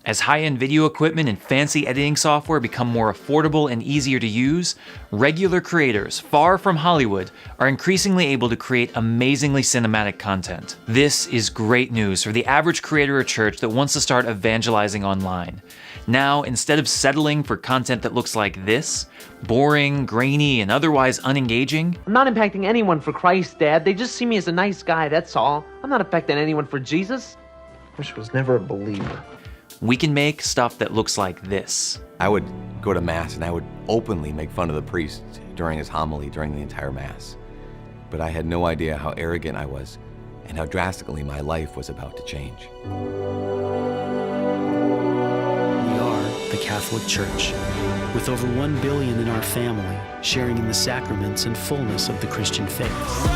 As high-end video equipment and fancy editing software become more affordable and easier to use, regular creators far from Hollywood are increasingly able to create amazingly cinematic content. This is great news for the average creator or church that wants to start evangelizing online. Now, instead of settling for content that looks like this, boring, grainy, and otherwise unengaging, I'm not impacting anyone for Christ, Dad. They just see me as a nice guy, that's all. I'm not affecting anyone for Jesus. Bush was never a believer. we can make stuff that looks like this. I would go to Mass and I would openly make fun of the priest during his homily, during the entire Mass. But I had no idea how arrogant I was and how drastically my life was about to change. We are the Catholic Church, with over 1 billion in our family, sharing in the sacraments and fullness of the Christian faith.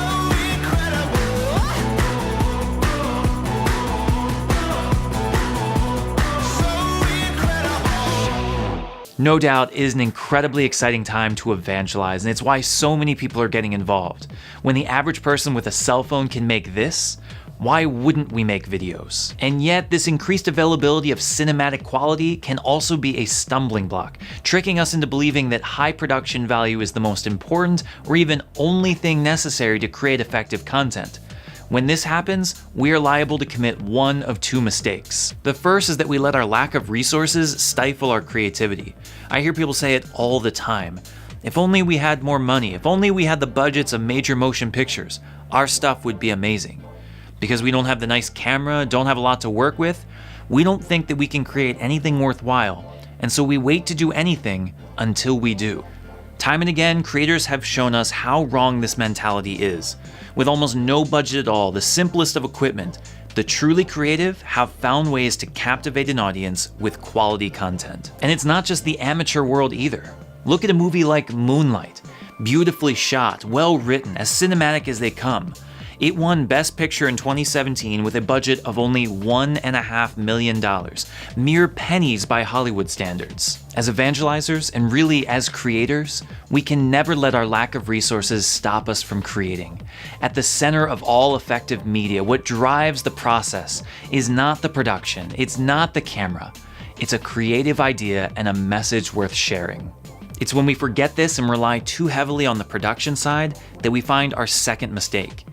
No doubt, it is an incredibly exciting time to evangelize, and it's why so many people are getting involved. When the average person with a cell phone can make this, why wouldn't we make videos? And yet, this increased availability of cinematic quality can also be a stumbling block, tricking us into believing that high production value is the most important or even only thing necessary to create effective content. When this happens, we are liable to commit one of two mistakes. The first is that we let our lack of resources stifle our creativity. I hear people say it all the time. If only we had more money, if only we had the budgets of major motion pictures, our stuff would be amazing. Because we don't have the nice camera, don't have a lot to work with, we don't think that we can create anything worthwhile, and so we wait to do anything until we do. Time and again, creators have shown us how wrong this mentality is. With almost no budget at all, the simplest of equipment, the truly creative have found ways to captivate an audience with quality content. And it's not just the amateur world either. Look at a movie like Moonlight. Beautifully shot, well written, as cinematic as they come. It won Best Picture in 2017 with a budget of only $1.5 million, mere pennies by Hollywood standards. As evangelizers, and really as creators, we can never let our lack of resources stop us from creating. At the center of all effective media, what drives the process is not the production, it's not the camera. It's a creative idea and a message worth sharing. It's when we forget this and rely too heavily on the production side that we find our second mistake.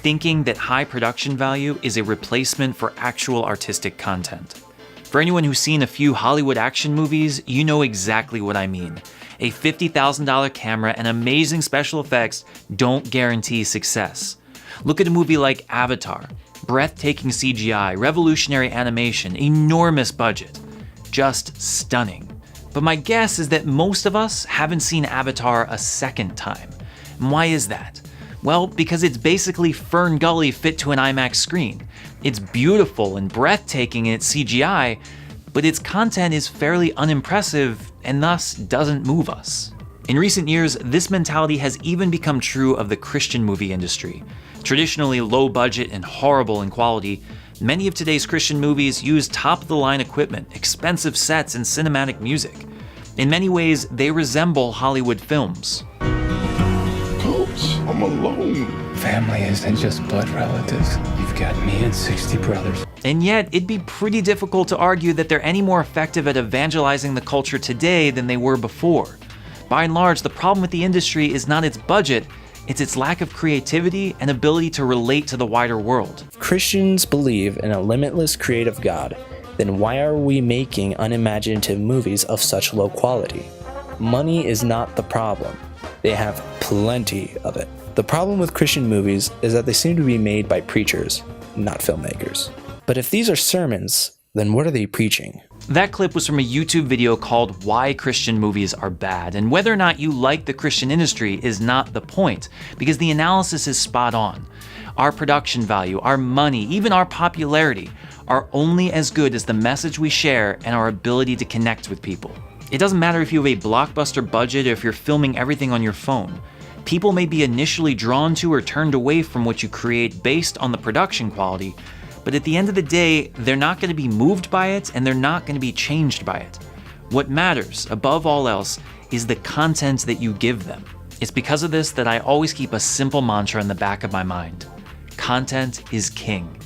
Thinking that high production value is a replacement for actual artistic content. For anyone who's seen a few Hollywood action movies, you know exactly what I mean. A $50,000 camera and amazing special effects don't guarantee success. Look at a movie like Avatar. Breathtaking CGI, revolutionary animation, enormous budget. Just stunning. But my guess is that most of us haven't seen Avatar a second time. And why is that? Well, because it's basically Fern Gully fit to an IMAX screen. It's beautiful and breathtaking in its CGI, but its content is fairly unimpressive and thus doesn't move us. In recent years, this mentality has even become true of the Christian movie industry. Traditionally low budget and horrible in quality, many of today's Christian movies use top-of-the-line equipment, expensive sets, and cinematic music. In many ways, they resemble Hollywood films. I'm alone. Family isn't just blood relatives. You've got me and 60 brothers. And yet, it'd be pretty difficult to argue that they're any more effective at evangelizing the culture today than they were before. By and large, the problem with the industry is not its budget, it's its lack of creativity and ability to relate to the wider world. If Christians believe in a limitless creative God, then why are we making unimaginative movies of such low quality? Money is not the problem. They have plenty of it. The problem with Christian movies is that they seem to be made by preachers, not filmmakers. But if these are sermons, then what are they preaching? That clip was from a YouTube video called Why Christian Movies Are Bad, and whether or not you like the Christian industry is not the point, because the analysis is spot on. Our production value, our money, even our popularity are only as good as the message we share and our ability to connect with people. It doesn't matter if you have a blockbuster budget or if you're filming everything on your phone. People may be initially drawn to or turned away from what you create based on the production quality, but at the end of the day, they're not going to be moved by it and they're not going to be changed by it. What matters, above all else, is the content that you give them. It's because of this that I always keep a simple mantra in the back of my mind. Content is king.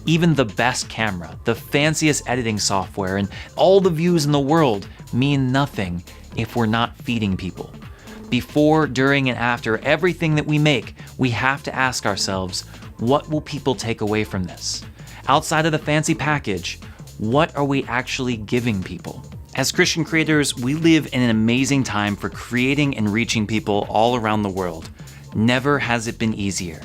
Even the best camera, the fanciest editing software, and all the views in the world mean nothing if we're not feeding people. Before, during, and after everything that we make, we have to ask ourselves, what will people take away from this? Outside of the fancy package, what are we actually giving people? As Christian creators, we live in an amazing time for creating and reaching people all around the world. Never has it been easier.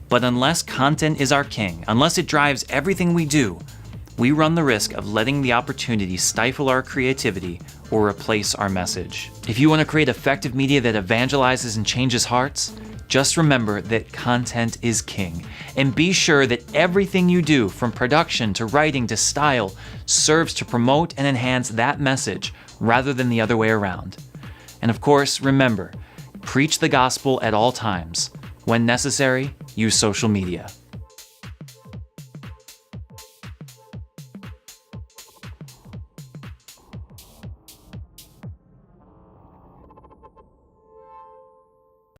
But unless content is our king, unless it drives everything we do, we run the risk of letting the opportunity stifle our creativity or replace our message. If you want to create effective media that evangelizes and changes hearts, just remember that content is king. And be sure that everything you do, from production to writing to style, serves to promote and enhance that message rather than the other way around. And of course, remember, preach the gospel at all times. When necessary, use social media.